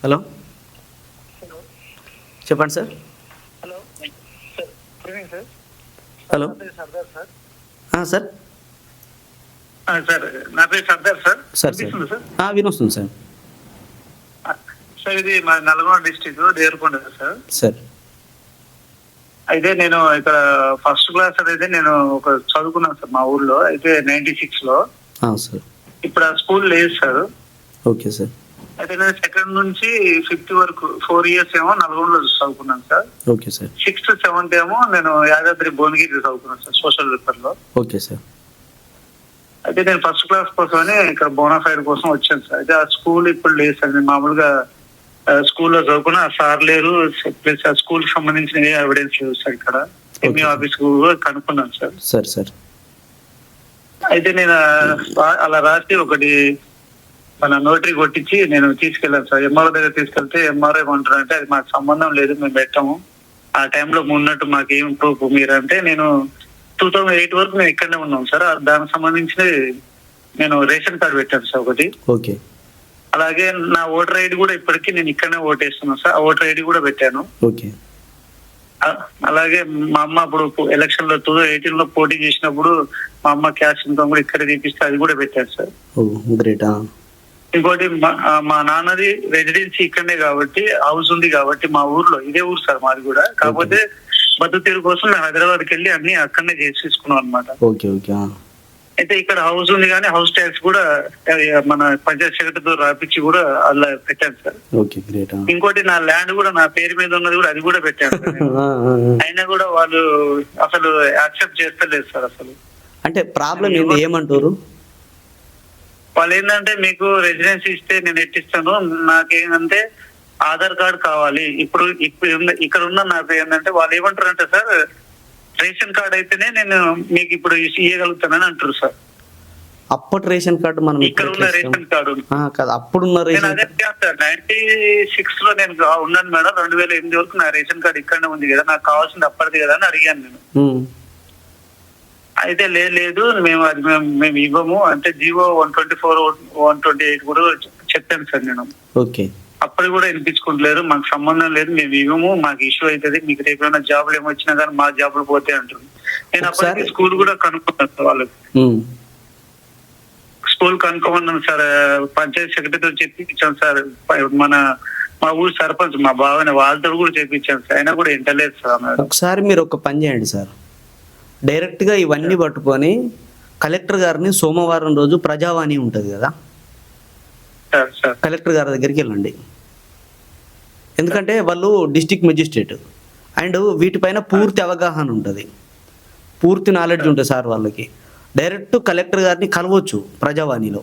Hello hello చెప్పండి sir. Hello sir, good evening sir. Hello నా పేరు సర్దార్ సార్. సార్ సార్ నా పేరు సర్దార్ సార్. సార్ వినిపిస్తుందా సార్? వినొస్తుంది సార్. సార్ ఇది మా Nalgonda district Devarakonda sir. Sir అయితే నేను ఇక్కడ ఫస్ట్ క్లాస్ అయితే నేను ఒక చదువుకున్నాను సార్ మా ఊర్లో. అయితే 96 లో. సార్ ఇప్పుడు ఆ స్కూల్ లేదు సార్. Okay sir. అయితే నేను సెకండ్ నుంచి 5th వరకు 4 years ఏమో నల్గొండలో చదువుకున్నాను sir. Okay sir. 6th 7th ఏమో నేను యాదాద్రి భువనగిరి చదువుకున్నాను సార్ సోషల్ వెల్ఫేర్ లో. Okay sir. అయితే నేను ఫస్ట్ క్లాస్ కోసమని ఇక్కడ బోనాఫైడ్ కోసం వచ్చాను సార్. అయితే ఆ స్కూల్ ఇప్పుడు లేదు సార్. నేను మామూలుగా స్కూల్లో చదువుకున్న ఆ సార్ లేరు, ప్లస్ ఆ స్కూల్ కి సంబంధించిన ఏ ఎవిడెన్స్ లేదు సార్. ఇక్కడ ఎంఈ ఆఫీస్ కనుక్కున్నాను సార్. సార్ సార్ అయితే నేను అలా రాసి ఒకటి మన నోటరీ కొట్టించి నేను తీసుకెళ్ళాను సార్. ఎంఆర్ఓ దగ్గర తీసుకెళ్తే ఎంఆర్ఓ ఏమంటారంటే అది మాకు సంబంధం లేదు, మేము పెట్టాము, ఆ టైంలో ఉన్నట్టు మాకు ఏం ప్రూఫ్ మీరంటే. నేను 2008 వరకు మేము ఇక్కడనే ఉన్నాం సార్. దానికి సంబంధించి నేను రేషన్ కార్డు పెట్టాను సార్ ఒకటి. ఓకే. అలాగే నా ఓటర్ ఐడి కూడా ఇప్పటికీ నేను ఇక్కడనే ఓటేస్తున్నాను సార్. ఆ ఓటర్ ఐడి కూడా పెట్టాను. ఓకే. అలాగే మా అమ్మ అప్పుడు ఎలక్షన్ లో 2018 లో పోటీ చేసినప్పుడు మా అమ్మ క్యాష్ ఇన్కమ్ కూడా ఇక్కడే తీపిస్తే అది కూడా పెట్టాను సార్. గ్రేట్. ఇంకోటి మా నాన్నది రెసిడెన్సీ ఇక్కడనే కాబట్టి, హౌస్ ఉంది కాబట్టి మా ఊర్లో, ఇదే ఊరు సార్ మాది కూడా. కాకపోతే బతుకు తీరు కోసం మేము హైదరాబాద్కి వెళ్ళి అన్ని అక్కడనే చేసుకున్నాం అనమాట. Okay okay. అయితే ఇక్కడ హౌస్ ఉంది కానీ హౌస్ ట్యాక్స్ కూడా మన పంచాయత్ సెక్రటరీతో రాపించి కూడా అలా పెట్టాను సార్. Okay great. ఇంకోటి నా ల్యాండ్ కూడా నా పేరు మీద ఉన్నది కూడా అది కూడా పెట్టాను సార్. అయినా కూడా వాళ్ళు అసలు యాక్సెప్ట్ చేస్తలేదు సార్. అసలు అంటే ప్రాబ్లం ఏంటి, ఏమంటారు వాళ్ళు? ఏంటంటే మీకు రెసిడెన్సీ ఇస్తే నేను ఎట్టిస్తాను, నాకేంటంటే ఆధార్ కార్డు కావాలి. ఇప్పుడు ఇక్కడ ఉన్న నాకు ఏంటంటే వాళ్ళు ఏమంటారు అంటే సార్, రేషన్ కార్డు అయితేనే నేను మీకు ఇప్పుడు ఇవ్వగలుగుతానని అంటారు సార్. అప్పటి రేషన్ కార్డు మనం ఇక్కడ ఉన్న రేషన్ కార్డు కాదు, అప్పుడున్న రేషన్. అదే సార్ 96 లో నేను ఉన్నాను మేడం. 2008 వరకు నా రేషన్ కార్డు ఇక్కడనే ఉంది కదా, నాకు కావాల్సింది అప్పటిది కదా అని అడిగాను నేను. అయితే లేదు మేము ఇవ్వము అంటే జీవో 124 128 కూడా చెప్పాను సార్ నేను. ఓకే. అప్పుడు కూడా వినిపించుకుంటలేరు, మాకు సంబంధం లేదు, మేము ఇవ్వము, మాకు ఇష్యూ అవుతుంది, మీకు రేపు ఏమైనా జాబులు ఏమొచ్చినా కానీ మా జాబులు పోతే అంటారు. నేను అప్పటికి స్కూల్ కూడా కనుక్కున్నాను సార్ వాళ్ళకి. స్కూల్ కనుక్కోమన్నాను సార్. పంచాయత్ సెక్రటరీతో చెప్పించాను సార్. మా ఊరు సర్పంచ్ మా బావని వాళ్ళతో కూడా చెప్పించాను సార్. అయినా కూడా వింటలేదు సార్. ఒకసారి మీరు ఒక పని చేయండి సార్, డైరెక్ట్ గా ఇవన్నీ పట్టుకొని కలెక్టర్ గారిని సోమవారం రోజు ప్రజావాణి ఉంటది కదా, కలెక్టర్ గారి దగ్గరికి వెళ్ళండి. ఎందుకంటే వాళ్ళు డిస్ట్రిక్ట్ మెజిస్ట్రేట్ అండ్ వీటిపైన పూర్తి అవగాహన ఉంటుంది, పూర్తి నాలెడ్జ్ ఉంటుంది సార్ వాళ్ళకి. డైరెక్ట్ కలెక్టర్ గారిని కలవచ్చు ప్రజావాణిలో.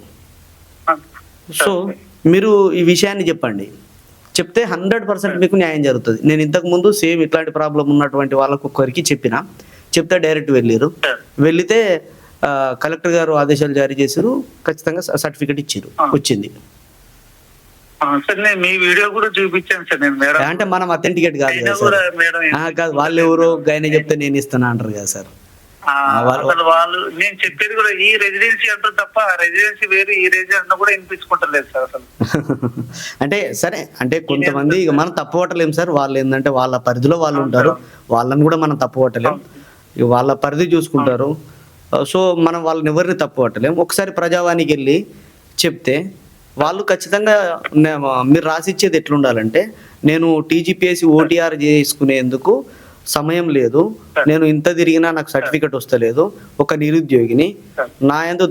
సో మీరు ఈ విషయాన్ని చెప్పండి, చెప్తే 100% మీకు న్యాయం జరుగుతుంది. నేను ఇంతకుముందు సేమ్ ఇట్లాంటి ప్రాబ్లం ఉన్నటువంటి వాళ్ళకు ఒక్కరికి చెప్తే డైరెక్ట్ వెళ్ళారు. వెళితే కలెక్టర్ గారు ఆదేశాలు జారీ చేశారు, ఖచ్చితంగా సర్టిఫికెట్ ఇచ్చారు, వచ్చింది. మీ వీడియో కూడా చూపించాను సార్ నేను. అంటే మనం అథెంటికేట్ కాదు కదా సార్. కాదు, వాళ్ళు ఎవరో గాయనే చెప్తే నేను ఇస్తాను అంటారు కదా సార్. వాళ్ళు నేను చెప్పేది కూడా ఈ రెసిడెన్సీ అంటారు తప్ప రెసిడెన్సీ వేరు, ఈ రెసిడెన్సీ కూడా వినిపించుకుంటలేదు సార్ అసలు. అంటే సరే, అంటే కొంతమంది ఇక మనం తప్పు పట్టలేం సార్. వాళ్ళు ఏంటంటే వాళ్ళ పరిధిలో వాళ్ళు ఉంటారు, వాళ్ళని కూడా మనం తప్పు పట్టలేం. ఇక వాళ్ళ పరిధి చూసుకుంటారు. సో మనం వాళ్ళని ఎవరిని తప్పు పట్టలేం. ఒకసారి ప్రజావాణికి వెళ్ళి చెప్తే వాళ్ళు ఖచ్చితంగా మీరు రాసిచ్చేది ఎట్లుండాలంటే, నేను టీజీపీఎస్సీ ఓటీఆర్ చేసుకునేందుకు సమయం లేదు, నేను ఇంత తిరిగినా నాకు సర్టిఫికెట్ వస్తలేదు, ఒక నిరుద్యోగిని, నా యందు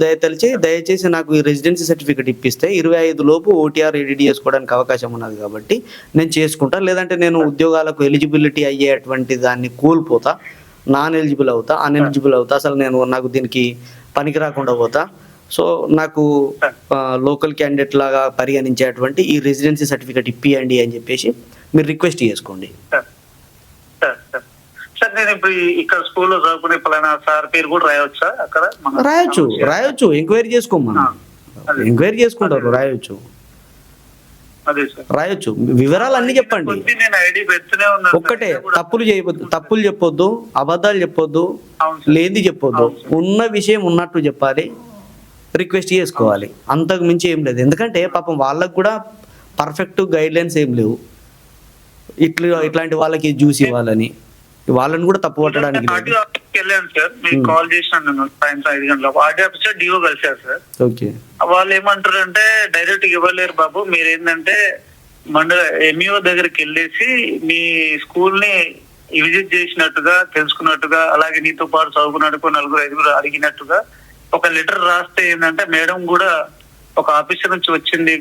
దయచేసి నాకు ఈ రెసిడెన్సీ సర్టిఫికెట్ ఇప్పిస్తే 25 లోపు ఓటీఆర్ ఎడిట్ చేసుకోవడానికి అవకాశం ఉన్నది కాబట్టి నేను చేసుకుంటా, లేదంటే నేను ఉద్యోగాలకు ఎలిజిబిలిటీ అయ్యేటువంటి దాన్ని కోల్పోతా, నాన్ ఎలిజిబుల్ అవుతా, అన్ఎలిజిబుల్ అవుతా, అసలు నాకు దీనికి పనికి రాకుండా పోతా. సో నాకు లోకల్ క్యాండిడేట్ లాగా పరిగణించేటువంటి ఈ రెసిడెన్సీ సర్టిఫికెట్ ఇప్పియండి అని చెప్పేసి మీరు రిక్వెస్ట్ చేసుకోండి. సార్ నేను ఇప్పుడు ఇక్కడ స్కూల్లో చదువుకునే పలానా సార్ పేరు కూడా రాయవచ్చా అక్కడ? రాయొచ్చు, ఎంక్వైరీ చేసుకోమన్నా, ఎంక్వైరీ చేసుకుంటారు, రాయొచ్చు. వివరాలు అన్ని చెప్పండి. ఒక్కటే, తప్పులు చెప్పొద్దు, అబద్ధాలు చెప్పొద్దు, లేనిది చెప్పొద్దు, ఉన్న విషయం ఉన్నట్టు చెప్పాలి, రిక్వెస్ట్ చేసుకోవాలి, అంతకు మించి ఏం లేదు. ఎందుకంటే పాపం వాళ్ళకు కూడా పర్ఫెక్ట్ గైడ్ లైన్స్ ఏం లేవు. ఇట్లాంటి వాళ్ళకి జ్యూస్ ఇవ్వాలని, వాళ్ళని కూడా తప్పు పట్టడానికి లేదు. ఆర్డీఓ ఆఫీస్కి వెళ్ళాను సార్, మీకు కాల్ చేసినాను నేను సాయంత్రం 5 గంటలకు. ఆర్డీఓ ఆఫీసర్ డిఓ కలిసారు సార్. ఓకే. వాళ్ళు ఏమంటారు అంటే డైరెక్ట్ ఇవ్వలేరు బాబు, మీరు ఏంటంటే మండల ఎంఈఓ దగ్గరికి వెళ్ళేసి మీ స్కూల్ ని విజిట్ చేసినట్టుగా తెలుసుకున్నట్టుగా, అలాగే నీతో పాటు చదువుకున్నట్టుగా 4-5 అడిగినట్టుగా ఒక లెటర్ రాస్తే ఏంటంటే మేడం కూడా ఒక ఆఫీసర్ నుంచి వచ్చింది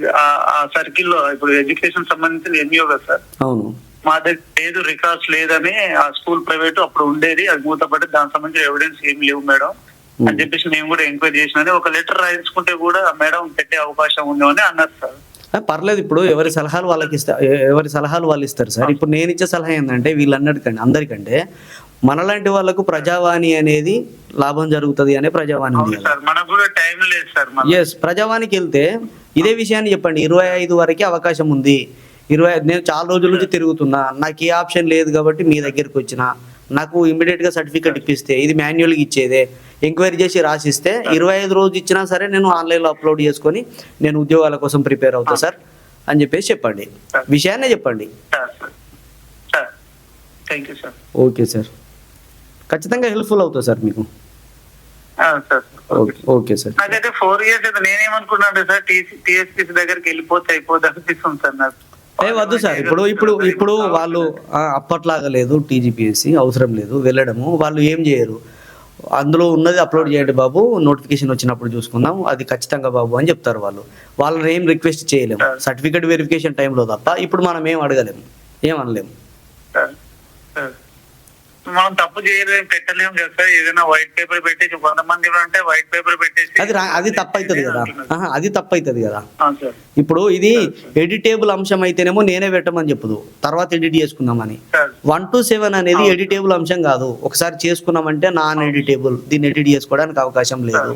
ఆ సర్కిల్లో, ఇప్పుడు ఎడ్యుకేషన్ సంబంధించిన ఎంఈఓ కదా సార్, అవును, మా దగ్గర లేదు, రికార్డ్స్ లేదని, ఆ స్కూల్ ప్రైవేట్ అప్పుడు ఉండేది, అది మూతపడి దానికి సంబంధించిన ఎవిడెన్స్ ఏమి లేవు మేడం అని చెప్పేసి మేము కూడా ఎంక్వైరీ చేసినది, ఒక లెటర్ రాయించుకుంటే కూడా మేడం పెట్టే అవకాశం ఉంది అని అన్నారు సార్. పర్లేదు. ఇప్పుడు ఎవరి సలహాలు వాళ్ళు ఇస్తారు సార్. ఇప్పుడు నేను ఇచ్చే సలహా ఏంటంటే అందరికంటే మనలాంటి వాళ్ళకు ప్రజావాణి అనేది లాభం జరుగుతుంది అనే ప్రజావాణి ఉంది కదా. మనకు కూడా టైం లేదు సార్. ఎస్, ప్రజావానికి వెళ్తే ఇదే విషయాన్ని చెప్పండి. 25 వరకే అవకాశం ఉంది. నేను చాలా రోజుల నుంచి తిరుగుతున్నా, నాకు ఏ ఆప్షన్ లేదు కాబట్టి మీ దగ్గరికి వచ్చిన, నాకు ఇమ్మీడియట్ గా సర్టిఫికేట్ ఇప్పిస్తే, ఇది మాన్యువల్గా ఇచ్చేదే, ఎంక్వైరీ చేసి రాసిస్తే 25 రోజు ఇచ్చినా సరే నేను ఆన్లైన్లో అప్లోడ్ చేసుకొని నేను ఉద్యోగాల కోసం ప్రిపేర్ అవుతా సార్ అని చెప్పేసి చెప్పండి, విషయాన్నే చెప్పండి. ఓకే సార్, ఖచ్చితంగా హెల్ప్ఫుల్ అవుతుంది సార్ మీకు. Okay sir. నాకైతే 4 years అయితే నేనేమనుకున్నాను సార్, టీఎస్పీసీ దగ్గరికి వెళ్ళిపోతే అయిపోతే అనిపిస్తుంది సార్ నాకు. వద్దు సార్. ఇప్పుడు వాళ్ళు అప్పట్లాగా లేదు, టీజీపీఎస్సీ అవసరం లేదు వెళ్ళడము. వాళ్ళు ఏం చేయరు, అందులో ఉన్నది అప్లోడ్ చేయండి బాబు, నోటిఫికేషన్ వచ్చినప్పుడు చూసుకుందాం, అది ఖచ్చితంగా బాబు అని చెప్తారు. వాళ్ళని ఏం రిక్వెస్ట్ చేయలేము సర్టిఫికేట్ వెరిఫికేషన్ టైంలో తప్ప. ఇప్పుడు మనం ఏం అడగలేము, ఏం అనలేము. మనం తప్పు చేయలేము, పెట్టలేము కదా సార్. ఏదైనా వైట్ పేపర్ పెట్టేసి 100 మంది అంటే వైట్ పేపర్ పెట్టేసి అది తప్పు అవుతుంది కదా. అది తప్పు అవుతుంది కదా. ఇప్పుడు ఇది ఎడిటేబుల్ అంశం అయితేనేమో నేనే పెట్టమని చెప్పదు, తర్వాత ఎడిట్ చేసుకుందామని. 1 to 7 అనేది ఎడిటేబుల్ అంశం కాదు. ఒకసారి చేసుకున్నామంటే నాన్ ఎడిటేబుల్, దీన్ని ఎడిట్ చేసుకోవడానికి అవకాశం లేదు.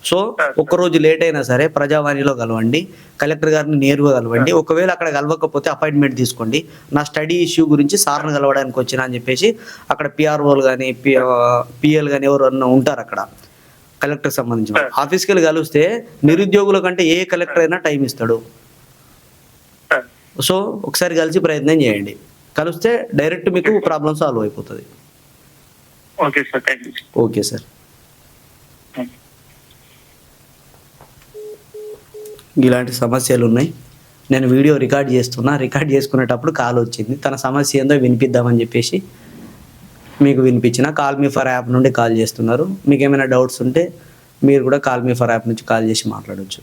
సో ఒక్కరోజు లేట్ అయినా సరే ప్రజావాణిలో కలవండి, కలెక్టర్ గారిని నేరుగా కలవండి. ఒకవేళ అక్కడ కలవకపోతే అపాయింట్మెంట్ తీసుకోండి. నా స్టడీ ఇష్యూ గురించి సార్ని కలవడానికి వచ్చినా అని చెప్పేసి అక్కడ పిఆర్ఓలు కానీ పిఎల్ కానీ ఎవరు ఉంటారు అక్కడ కలెక్టర్ సంబంధించిన ఆఫీస్కి వెళ్ళి కలిస్తే నిరుద్యోగుల కంటే ఏ కలెక్టర్ అయినా టైం ఇస్తాడు. సో ఒకసారి కలిసి ప్రయత్నం చేయండి, కలిస్తే డైరెక్ట్ మీకు ప్రాబ్లం సాల్వ్ అయిపోతుంది. Okay sir. ఇలాంటి సమస్యలు ఉన్నాయి. నేను వీడియో రికార్డ్ చేసుకునేటప్పుడు కాల్ వచ్చింది, తన సమస్య ఏందో వినిపిద్దామని చెప్పేసి మీకు వినిపించిన. కాల్ మీ ఫర్ యాప్ నుండి కాల్ చేస్తున్నారు. మీకు ఏమైనా డౌట్స్ ఉంటే మీరు కూడా కాల్ మీ ఫర్ యాప్ నుంచి కాల్ చేసి మాట్లాడవచ్చు.